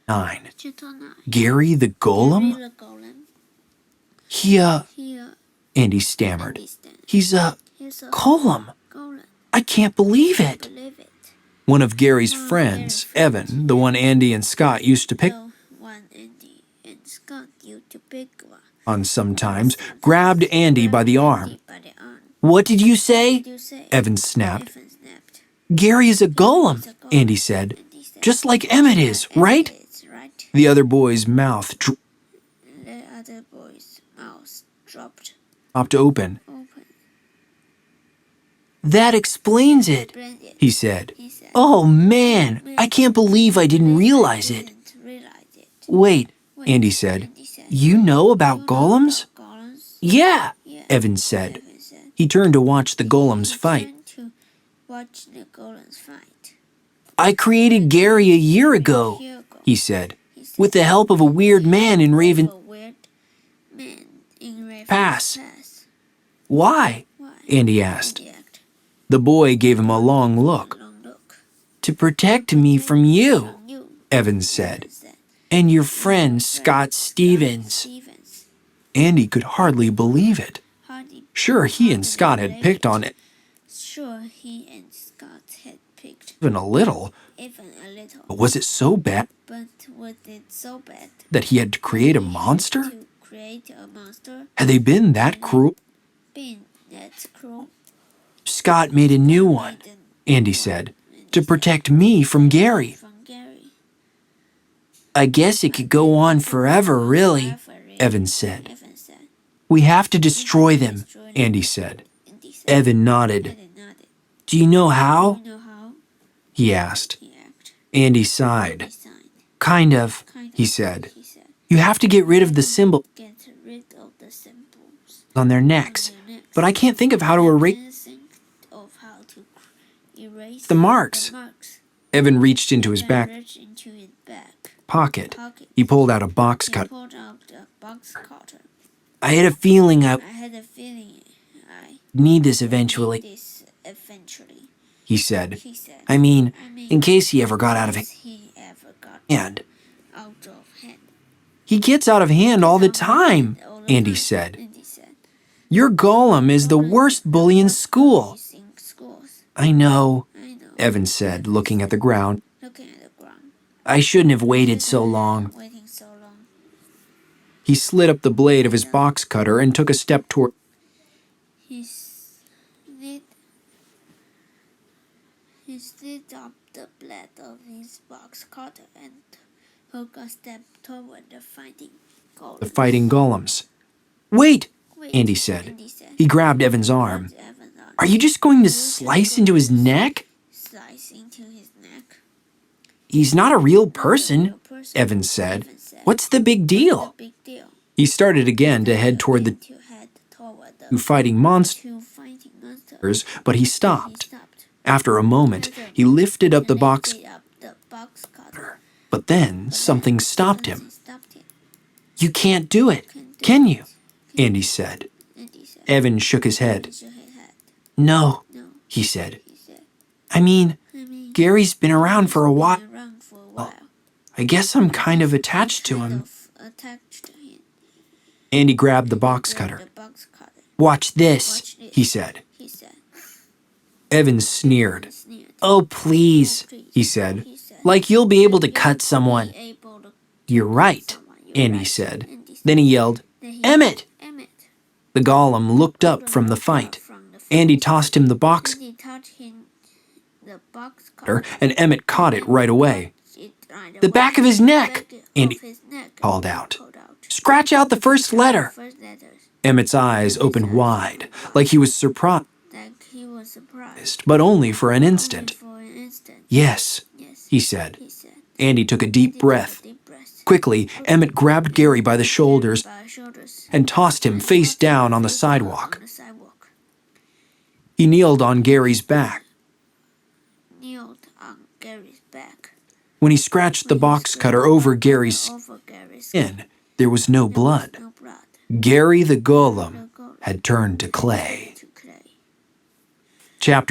9. Gary the Golem? Andy stammered. He's a golem. I can't believe it. One of Gary's friends, Evan, the one Andy and Scott used to pick on sometimes, grabbed Andy by the arm. What did you say? Evan snapped. Gary is a golem, Andy said. Just like Emmett is, right? The other boy's mouth dropped open. That explains it, he said. Oh man, I can't believe I didn't realize it. Wait, Andy said. You know about golems? Yeah, Evan said. He turned to watch the golems fight. I created Gary a year ago, he said, with the help of a weird man in Raven Pass. Why? Andy asked. The boy gave him a long look. To protect me from you, Evans said, and your friend Scott Stevens. Andy could hardly believe it. Sure, he and Scott had picked on it. Even a little. But was it so bad that he had to create a monster? Had they been that cruel? Scott made a new one, Andy said, to protect me from Gary. I guess it could go on forever, really, Evan said. We have to destroy them, Andy said. Evan nodded. Do you know how? He asked. Andy sighed. Kind of, he said. You have to get rid of the symbol on their necks, but I can't think of how to erase the marks. Evan reached into his back pocket. He pulled out a box cutter. I had a feeling I need this eventually, he said. I mean, in case he ever got out of hand. He gets out of hand all the time, Andy said. Your golem is the worst bully in school. I know, Evan said, looking at the ground. I shouldn't have waited so long. He slid up the blade of his box cutter and took a step toward. He slid up the blade of his box cutter and took a step toward the fighting golems. Wait, Andy said. He grabbed Evan's arm. Are you just going to slice into his neck? He's not a real person, Evan said. What's the big deal? He started again to head toward the two fighting monsters, but he stopped. After a moment, he lifted up the box cutter, but then something stopped him. You can't do it, can you? Andy said. Evan shook his head. No, he said. I mean, Gary's been around for a while. I guess I'm kind of attached to him. Andy grabbed the box cutter. Watch this, he said. Evan sneered. Oh, please, he said. Like you'll be able to cut someone. You're right, Andy said. Then he yelled, Emmett! The golem looked up from the fight. Andy tossed him the box cutter, and Emmett caught it right away. The back of his neck, Andy called out. Scratch out the first letter. Emmett's eyes opened wide, like he was surprised, but only for an instant. Yes, he said. Andy took a deep breath. Quickly, Emmett grabbed Gary by the shoulders and tossed him face down on the sidewalk. He kneeled on Gary's back. When he scratched the box cutter over Gary's skin, there was no blood. Gary the Golem had turned to clay. Chapter